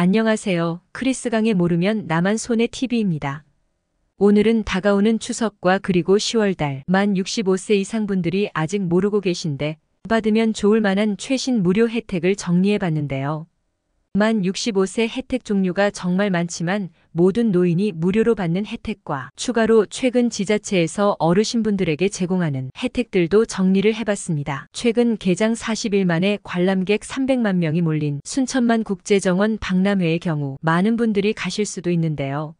안녕하세요. 크리스강의 모르면 나만 손해 TV입니다. 오늘은 다가오는 추석과 그리고 10월달 만 65세 이상 분들이 아직 모르고 계신데 받으면 좋을 만한 최신 무료 혜택을 정리해 봤는데요. 만 65세 혜택 종류가 정말 많지만 모든 노인이 무료로 받는 혜택과 추가로 최근 지자체에서 어르신분들에게 제공하는 혜택들도 정리를 해봤습니다. 최근 개장 40일 만에 관람객 300만 명이 몰린 순천만 국제정원 박람회의 경우 많은 분들이 가실 수도 있는데요.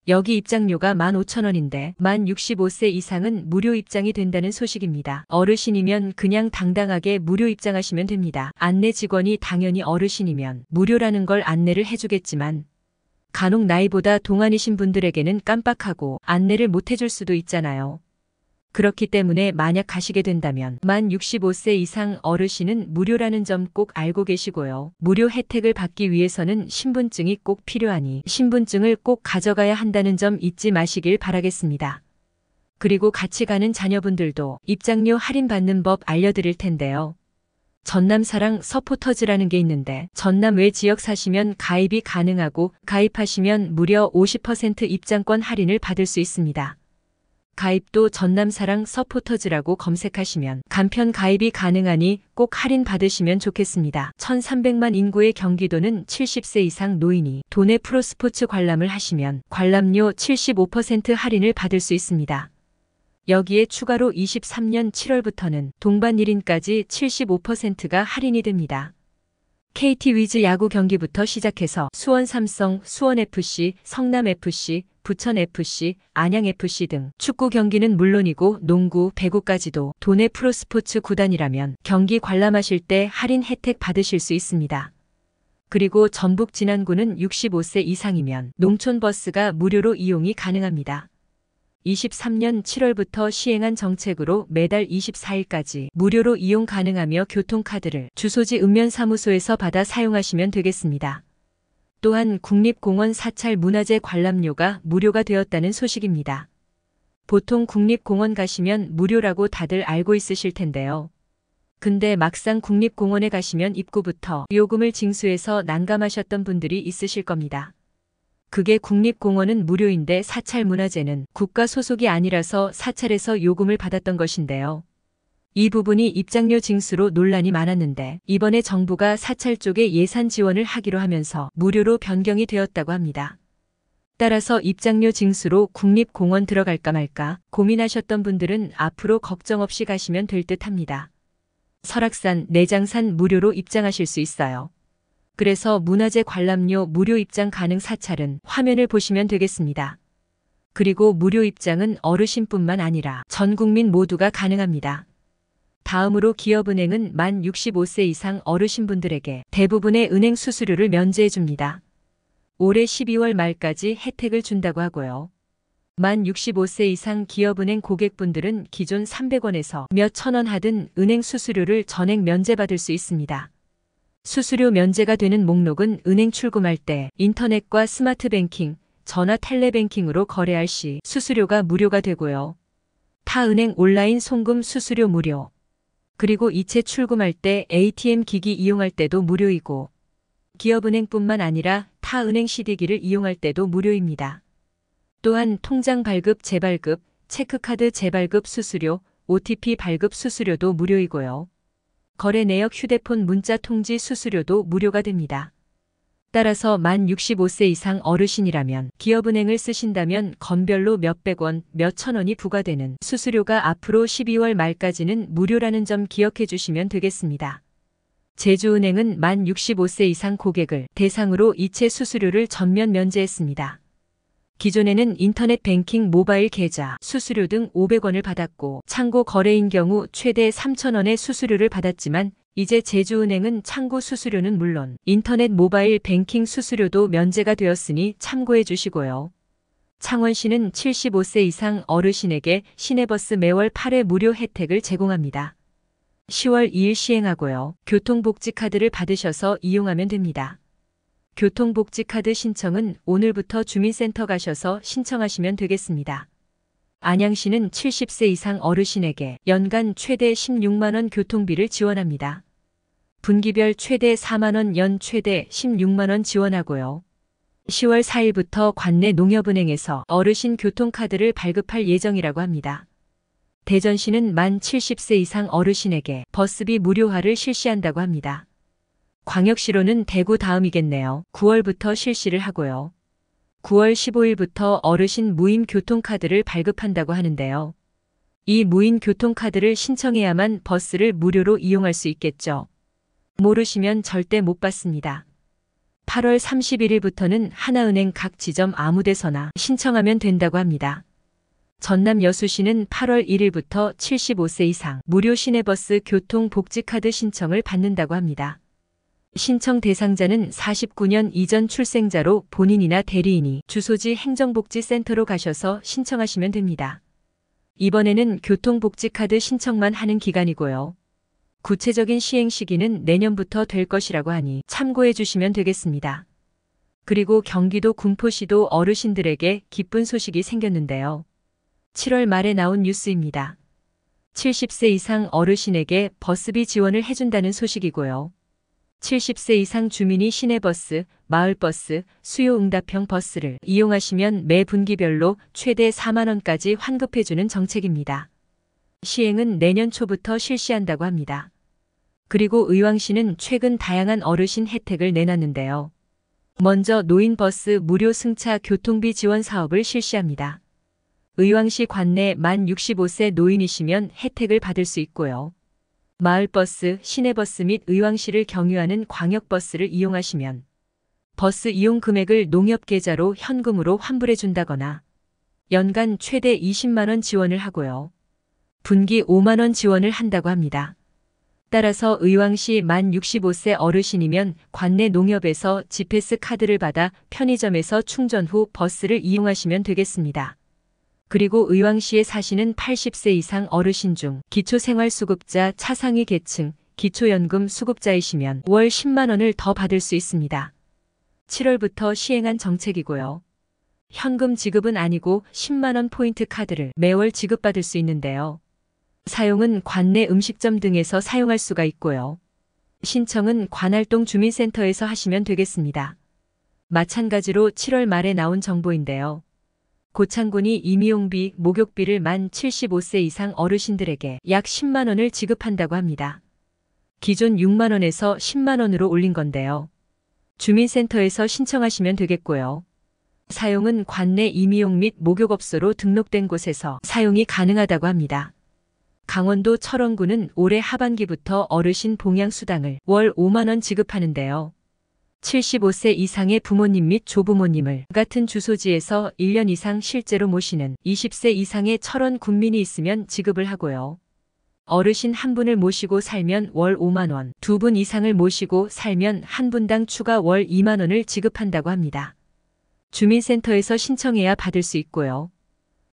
여기 입장료가 15,000원인데 만 65세 이상은 무료 입장이 된다는 소식입니다. 어르신이면 그냥 당당하게 무료 입장하시면 됩니다. 안내 직원이 당연히 어르신이면 무료라는 걸 안내를 해주겠지만 간혹 나이보다 동안이신 분들에게는 깜빡하고 안내를 못 해줄 수도 있잖아요. 그렇기 때문에 만약 가시게 된다면 만 65세 이상 어르신은 무료라는 점 꼭 알고 계시고요. 무료 혜택을 받기 위해서는 신분증이 꼭 필요하니 신분증을 꼭 가져가야 한다는 점 잊지 마시길 바라겠습니다. 그리고 같이 가는 자녀분들도 입장료 할인받는 법 알려드릴 텐데요. 전남사랑 서포터즈라는 게 있는데 전남 외 지역 사시면 가입이 가능하고 가입하시면 무려 50% 입장권 할인을 받을 수 있습니다. 가입도 전남사랑 서포터즈라고 검색하시면 간편 가입이 가능하니 꼭 할인 받으시면 좋겠습니다. 1300만 인구의 경기도는 70세 이상 노인이 도내 프로스포츠 관람을 하시면 관람료 75% 할인을 받을 수 있습니다. 여기에 추가로 23년 7월부터는 동반 1인까지 75%가 할인이 됩니다. KT 위즈 야구 경기부터 시작해서 수원 삼성, 수원FC, 성남FC, 부천FC, 안양FC 등 축구 경기는 물론이고 농구, 배구까지도 도내 프로스포츠 구단이라면 경기 관람하실 때 할인 혜택 받으실 수 있습니다. 그리고 전북 진안구는 65세 이상이면 농촌버스가 무료로 이용이 가능합니다. 23년 7월부터 시행한 정책으로 매달 24일까지 무료로 이용 가능하며 교통카드를 주소지 읍면사무소에서 받아 사용하시면 되겠습니다. 또한 국립공원 사찰 문화재 관람료가 무료가 되었다는 소식입니다. 보통 국립공원 가시면 무료라고 다들 알고 있으실 텐데요. 근데 막상 국립공원에 가시면 입구부터 요금을 징수해서 난감하셨던 분들이 있으실 겁니다. 그게 국립공원은 무료인데 사찰 문화재는 국가 소속이 아니라서 사찰에서 요금을 받았던 것인데요. 이 부분이 입장료 징수로 논란이 많았는데 이번에 정부가 사찰 쪽에 예산 지원을 하기로 하면서 무료로 변경이 되었다고 합니다. 따라서 입장료 징수로 국립공원 들어갈까 말까 고민하셨던 분들은 앞으로 걱정 없이 가시면 될 듯 합니다. 설악산, 내장산 무료로 입장하실 수 있어요. 그래서 문화재 관람료 무료 입장 가능 사찰은 화면을 보시면 되겠습니다. 그리고 무료 입장은 어르신뿐만 아니라 전 국민 모두가 가능합니다. 다음으로 기업은행은 만 65세 이상 어르신분들에게 대부분의 은행 수수료를 면제해 줍니다. 올해 12월 말까지 혜택을 준다고 하고요. 만 65세 이상 기업은행 고객분들은 기존 300원에서 몇 천원 하든 은행 수수료를 전액 면제받을 수 있습니다. 수수료 면제가 되는 목록은 은행 출금할 때 인터넷과 스마트뱅킹, 전화 텔레뱅킹으로 거래할 시 수수료가 무료가 되고요. 타 은행 온라인 송금 수수료 무료. 그리고 이체 출금할 때 ATM 기기 이용할 때도 무료이고 기업은행뿐만 아니라 타 은행 CD기를 이용할 때도 무료입니다. 또한 통장 발급 재발급, 체크카드 재발급 수수료, OTP 발급 수수료도 무료이고요. 거래 내역 휴대폰 문자 통지 수수료도 무료가 됩니다. 따라서 만 65세 이상 어르신이라면 기업은행을 쓰신다면 건별로 몇백 원, 몇천 원이 부과되는 수수료가 앞으로 12월 말까지는 무료라는 점 기억해 주시면 되겠습니다. 제주은행은 만 65세 이상 고객을 대상으로 이체 수수료를 전면 면제했습니다. 기존에는 인터넷 뱅킹 모바일 계좌 수수료 등 500원을 받았고 창고 거래인 경우 최대 3,000원의 수수료를 받았지만 이제 제주은행은 창고 수수료는 물론 인터넷 모바일 뱅킹 수수료도 면제가 되었으니 참고해 주시고요. 창원시는 75세 이상 어르신에게 시내버스 매월 8회 무료 혜택을 제공합니다. 10월 2일 시행하고요. 교통복지카드를 받으셔서 이용하면 됩니다. 교통복지카드 신청은 오늘부터 주민센터 가셔서 신청하시면 되겠습니다. 안양시는 70세 이상 어르신에게 연간 최대 16만 원 교통비를 지원합니다. 분기별 최대 4만 원, 연 최대 16만 원 지원하고요. 10월 4일부터 관내 농협은행에서 어르신 교통카드를 발급할 예정이라고 합니다. 대전시는 만 70세 이상 어르신에게 버스비 무료화를 실시한다고 합니다. 광역시로는 대구 다음이겠네요. 9월부터 실시를 하고요. 9월 15일부터 어르신 무임 교통카드를 발급한다고 하는데요. 이 무임 교통카드를 신청해야만 버스를 무료로 이용할 수 있겠죠. 모르시면 절대 못 받습니다. 8월 31일부터는 하나은행 각 지점 아무 데서나 신청하면 된다고 합니다. 전남 여수시는 8월 1일부터 75세 이상 무료 시내버스 교통복지카드 신청을 받는다고 합니다. 신청 대상자는 49년 이전 출생자로 본인이나 대리인이 주소지 행정복지센터로 가셔서 신청하시면 됩니다. 이번에는 교통복지카드 신청만 하는 기간이고요. 구체적인 시행 시기는 내년부터 될 것이라고 하니 참고해 주시면 되겠습니다. 그리고 경기도 군포시도 어르신들에게 기쁜 소식이 생겼는데요. 7월 말에 나온 뉴스입니다. 70세 이상 어르신에게 버스비 지원을 해준다는 소식이고요. 70세 이상 주민이 시내버스, 마을버스, 수요응답형 버스를 이용하시면 매 분기별로 최대 4만 원까지 환급해주는 정책입니다. 시행은 내년 초부터 실시한다고 합니다. 그리고 의왕시는 최근 다양한 어르신 혜택을 내놨는데요. 먼저 노인버스 무료 승차 교통비 지원 사업을 실시합니다. 의왕시 관내 만 65세 노인이시면 혜택을 받을 수 있고요. 마을버스, 시내버스 및 의왕시를 경유하는 광역버스를 이용하시면 버스 이용 금액을 농협계좌로 현금으로 환불해 준다거나 연간 최대 20만 원 지원을 하고요. 분기 5만 원 지원을 한다고 합니다. 따라서 의왕시 만 65세 어르신이면 관내 농협에서 지패스 카드를 받아 편의점에서 충전 후 버스를 이용하시면 되겠습니다. 그리고 의왕시에 사시는 80세 이상 어르신 중 기초생활수급자 차상위 계층, 기초연금 수급자이시면 월 10만 원을 더 받을 수 있습니다. 7월부터 시행한 정책이고요. 현금 지급은 아니고 10만 원 포인트 카드를 매월 지급받을 수 있는데요. 사용은 관내 음식점 등에서 사용할 수가 있고요. 신청은 관할동 주민센터에서 하시면 되겠습니다. 마찬가지로 7월 말에 나온 정보인데요. 고창군이 임의용비, 목욕비를 만 75세 이상 어르신들에게 약 10만 원을 지급한다고 합니다. 기존 6만 원에서 10만 원으로 올린 건데요. 주민센터에서 신청하시면 되겠고요. 사용은 관내 임의용 및 목욕업소로 등록된 곳에서 사용이 가능하다고 합니다. 강원도 철원구는 올해 하반기부터 어르신 봉양수당을 월 5만 원 지급하는데요. 75세 이상의 부모님 및 조부모님을 같은 주소지에서 1년 이상 실제로 모시는 20세 이상의 철원 군민이 있으면 지급을 하고요. 어르신 한 분을 모시고 살면 월 5만 원, 두 분 이상을 모시고 살면 한 분당 추가 월 2만 원을 지급한다고 합니다. 주민센터에서 신청해야 받을 수 있고요.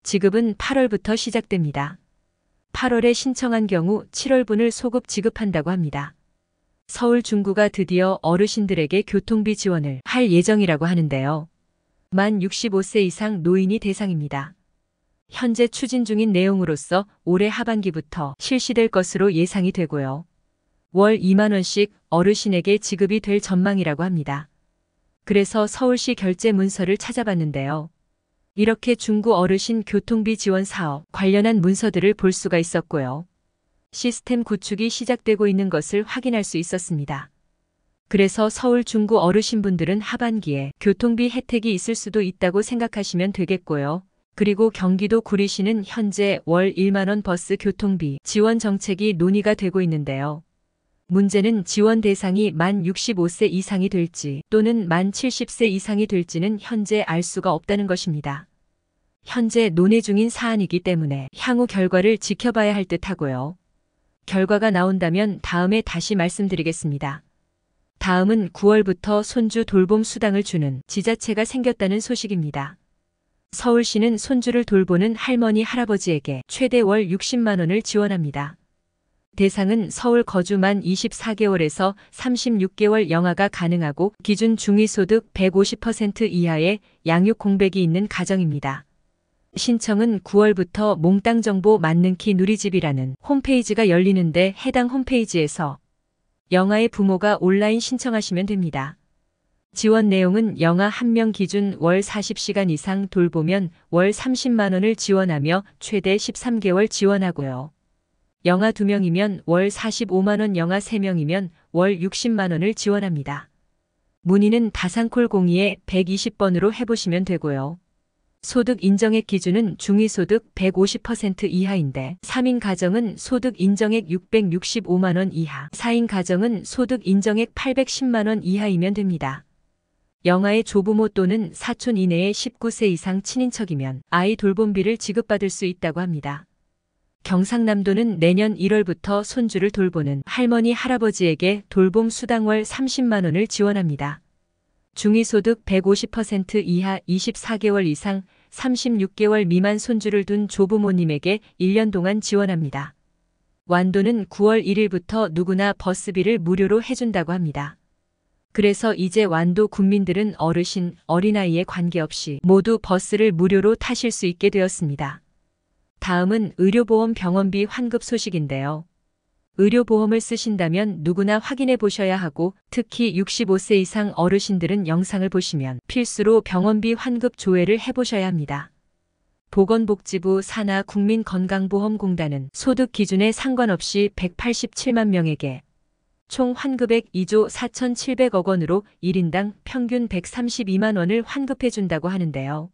지급은 8월부터 시작됩니다. 8월에 신청한 경우 7월분을 소급 지급한다고 합니다. 서울 중구가 드디어 어르신들에게 교통비 지원을 할 예정이라고 하는데요. 만 65세 이상 노인이 대상입니다. 현재 추진 중인 내용으로서 올해 하반기부터 실시될 것으로 예상이 되고요. 월 2만 원씩 어르신에게 지급이 될 전망이라고 합니다. 그래서 서울시 결제 문서를 찾아봤는데요. 이렇게 중구 어르신 교통비 지원 사업 관련한 문서들을 볼 수가 있었고요. 시스템 구축이 시작되고 있는 것을 확인할 수 있었습니다. 그래서 서울 중구 어르신분들은 하반기에 교통비 혜택이 있을 수도 있다고 생각하시면 되겠고요. 그리고 경기도 구리시는 현재 월 1만 원 버스 교통비 지원 정책이 논의가 되고 있는데요. 문제는 지원 대상이 만 65세 이상이 될지 또는 만 70세 이상이 될지는 현재 알 수가 없다는 것입니다. 현재 논의 중인 사안이기 때문에 향후 결과를 지켜봐야 할 듯하고요. 결과가 나온다면 다음에 다시 말씀드리겠습니다. 다음은 9월부터 손주 돌봄 수당을 주는 지자체가 생겼다는 소식입니다. 서울시는 손주를 돌보는 할머니, 할아버지에게 최대 월 60만 원을 지원합니다. 대상은 서울 거주 만 24개월에서 36개월 영아가 가능하고 기준 중위소득 150% 이하의 양육 공백이 있는 가정입니다. 신청은 9월부터 몽땅 정보 만능키 누리집이라는 홈페이지가 열리는데 해당 홈페이지에서 영아의 부모가 온라인 신청하시면 됩니다. 지원 내용은 영아 1명 기준 월 40시간 이상 돌보면 월 30만 원을 지원하며 최대 13개월 지원하고요. 영아 2명이면 월 45만 원, 영아 3명이면 월 60만 원을 지원합니다. 문의는 다산콜 02-120번으로 해보시면 되고요. 소득 인정액 기준은 중위소득 150% 이하인데 3인 가정은 소득 인정액 665만 원 이하, 4인 가정은 소득 인정액 810만 원 이하이면 됩니다. 영아의 조부모 또는 사촌 이내의 19세 이상 친인척이면 아이 돌봄비를 지급받을 수 있다고 합니다. 경상남도는 내년 1월부터 손주를 돌보는 할머니, 할아버지에게 돌봄 수당 월 30만 원을 지원합니다. 중위소득 150% 이하 24개월 이상 36개월 미만 손주를 둔 조부모님에게 1년 동안 지원합니다. 완도는 9월 1일부터 누구나 버스비를 무료로 해준다고 합니다. 그래서 이제 완도 국민들은 어르신, 어린아이에 관계없이 모두 버스를 무료로 타실 수 있게 되었습니다. 다음은 의료보험 병원비 환급 소식인데요. 의료보험을 쓰신다면 누구나 확인해 보셔야 하고 특히 65세 이상 어르신들은 영상을 보시면 필수로 병원비 환급 조회를 해보셔야 합니다. 보건복지부 산하 국민건강보험공단은 소득 기준에 상관없이 187만 명에게 총 환급액 2조 4,700억 원으로 1인당 평균 132만 원을 환급해 준다고 하는데요.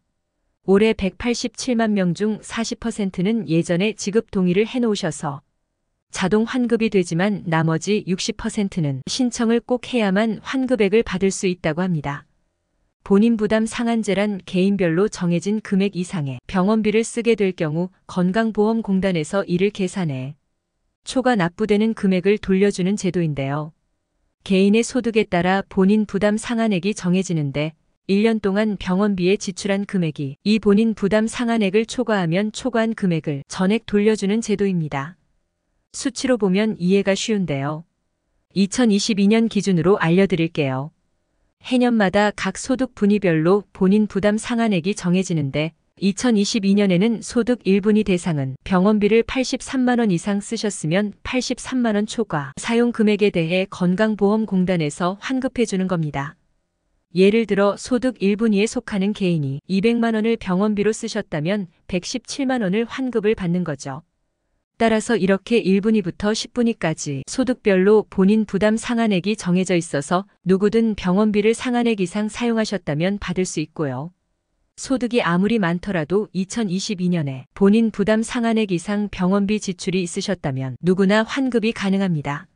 올해 187만 명 중 40%는 예전에 지급 동의를 해놓으셔서 자동 환급이 되지만 나머지 60%는 신청을 꼭 해야만 환급액을 받을 수 있다고 합니다. 본인 부담 상한제란 개인별로 정해진 금액 이상의 병원비를 쓰게 될 경우 건강보험공단에서 이를 계산해 초과 납부되는 금액을 돌려주는 제도인데요. 개인의 소득에 따라 본인 부담 상한액이 정해지는데 1년 동안 병원비에 지출한 금액이 이 본인 부담 상한액을 초과하면 초과한 금액을 전액 돌려주는 제도입니다. 수치로 보면 이해가 쉬운데요. 2022년 기준으로 알려드릴게요. 해년마다 각 소득 분위별로 본인 부담 상한액이 정해지는데 2022년에는 소득 1분위 대상은 병원비를 83만 원 이상 쓰셨으면 83만 원 초과 사용 금액에 대해 건강보험공단에서 환급해 주는 겁니다. 예를 들어 소득 1분위에 속하는 개인이 200만 원을 병원비로 쓰셨다면 117만 원을 환급을 받는 거죠. 따라서 이렇게 1분위부터 10분위까지 소득별로 본인 부담 상한액이 정해져 있어서 누구든 병원비를 상한액 이상 사용하셨다면 받을 수 있고요. 소득이 아무리 많더라도 2022년에 본인 부담 상한액 이상 병원비 지출이 있으셨다면 누구나 환급이 가능합니다.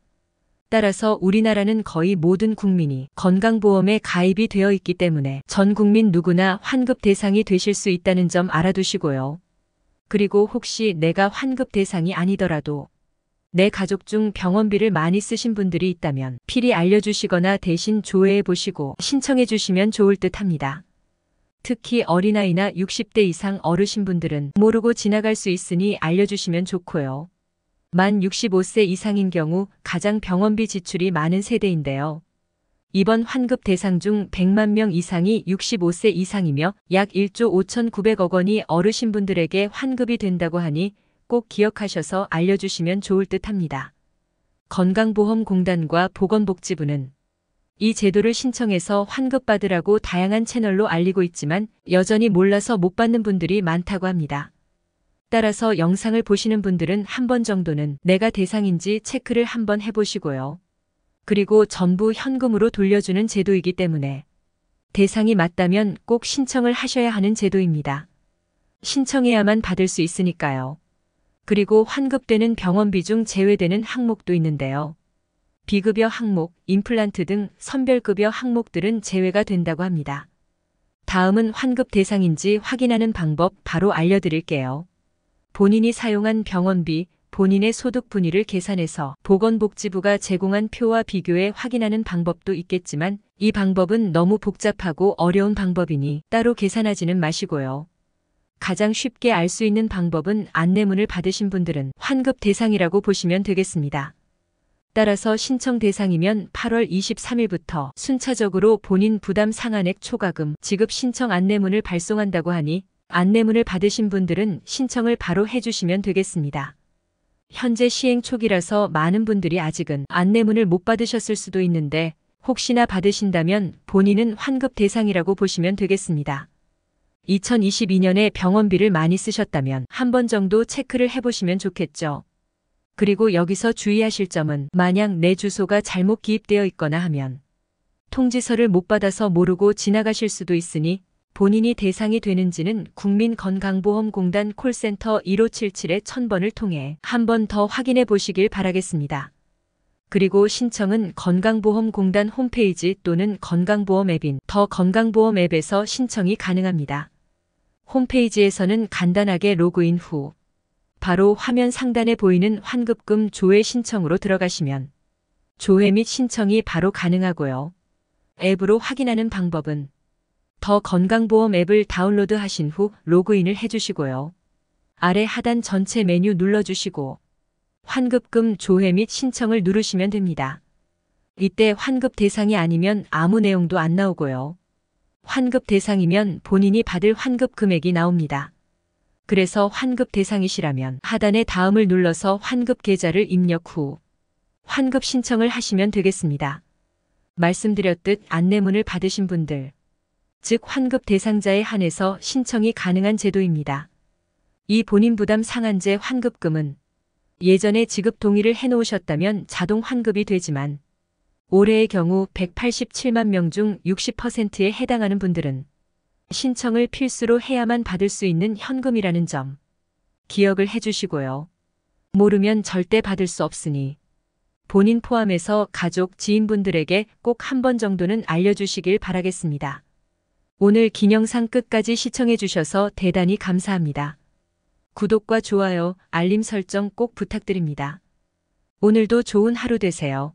따라서 우리나라는 거의 모든 국민이 건강보험에 가입이 되어 있기 때문에 전 국민 누구나 환급 대상이 되실 수 있다는 점 알아두시고요. 그리고 혹시 내가 환급 대상이 아니더라도 내 가족 중 병원비를 많이 쓰신 분들이 있다면 필히 알려주시거나 대신 조회해 보시고 신청해 주시면 좋을 듯 합니다. 특히 어린아이나 60대 이상 어르신분들은 모르고 지나갈 수 있으니 알려주시면 좋고요. 만 65세 이상인 경우 가장 병원비 지출이 많은 세대인데요. 이번 환급 대상 중 100만 명 이상이 65세 이상이며 약 1조 5,900억 원이 어르신분들에게 환급이 된다고 하니 꼭 기억하셔서 알려주시면 좋을 듯 합니다. 건강보험공단과 보건복지부는 이 제도를 신청해서 환급받으라고 다양한 채널로 알리고 있지만 여전히 몰라서 못 받는 분들이 많다고 합니다. 따라서 영상을 보시는 분들은 한 번 정도는 내가 대상인지 체크를 한번 해보시고요. 그리고 전부 현금으로 돌려주는 제도이기 때문에 대상이 맞다면 꼭 신청을 하셔야 하는 제도입니다. 신청해야만 받을 수 있으니까요. 그리고 환급되는 병원비 중 제외되는 항목도 있는데요. 비급여 항목, 임플란트 등 선별급여 항목들은 제외가 된다고 합니다. 다음은 환급 대상인지 확인하는 방법 바로 알려드릴게요. 본인이 사용한 병원비, 본인의 소득 분위를 계산해서 보건복지부가 제공한 표와 비교해 확인하는 방법도 있겠지만 이 방법은 너무 복잡하고 어려운 방법이니 따로 계산하지는 마시고요. 가장 쉽게 알 수 있는 방법은 안내문을 받으신 분들은 환급 대상이라고 보시면 되겠습니다. 따라서 신청 대상이면 8월 23일부터 순차적으로 본인 부담 상한액 초과금 지급 신청 안내문을 발송한다고 하니 안내문을 받으신 분들은 신청을 바로 해주시면 되겠습니다. 현재 시행 초기라서 많은 분들이 아직은 안내문을 못 받으셨을 수도 있는데 혹시나 받으신다면 본인은 환급 대상이라고 보시면 되겠습니다. 2022년에 병원비를 많이 쓰셨다면 한 번 정도 체크를 해보시면 좋겠죠. 그리고 여기서 주의하실 점은 만약 내 주소가 잘못 기입되어 있거나 하면 통지서를 못 받아서 모르고 지나가실 수도 있으니 본인이 대상이 되는지는 국민건강보험공단 콜센터 1577-1000번을 통해 한 번 더 확인해 보시길 바라겠습니다. 그리고 신청은 건강보험공단 홈페이지 또는 건강보험 앱인 더 건강보험 앱에서 신청이 가능합니다. 홈페이지에서는 간단하게 로그인 후 바로 화면 상단에 보이는 환급금 조회 신청으로 들어가시면 조회 및 신청이 바로 가능하고요. 앱으로 확인하는 방법은 더 건강보험 앱을 다운로드 하신 후 로그인을 해주시고요. 아래 하단 전체 메뉴 눌러주시고 환급금 조회 및 신청을 누르시면 됩니다. 이때 환급 대상이 아니면 아무 내용도 안 나오고요. 환급 대상이면 본인이 받을 환급 금액이 나옵니다. 그래서 환급 대상이시라면 하단의 다음을 눌러서 환급 계좌를 입력 후 환급 신청을 하시면 되겠습니다. 말씀드렸듯 안내문을 받으신 분들, 즉 환급 대상자에 한해서 신청이 가능한 제도입니다. 이 본인 부담 상한제 환급금은 예전에 지급 동의를 해놓으셨다면 자동 환급이 되지만 올해의 경우 187만 명 중 60%에 해당하는 분들은 신청을 필수로 해야만 받을 수 있는 현금이라는 점 기억을 해주시고요. 모르면 절대 받을 수 없으니 본인 포함해서 가족, 지인분들에게 꼭 한 번 정도는 알려주시길 바라겠습니다. 오늘 긴 영상 끝까지 시청해주셔서 대단히 감사합니다. 구독과 좋아요, 알림 설정 꼭 부탁드립니다. 오늘도 좋은 하루 되세요.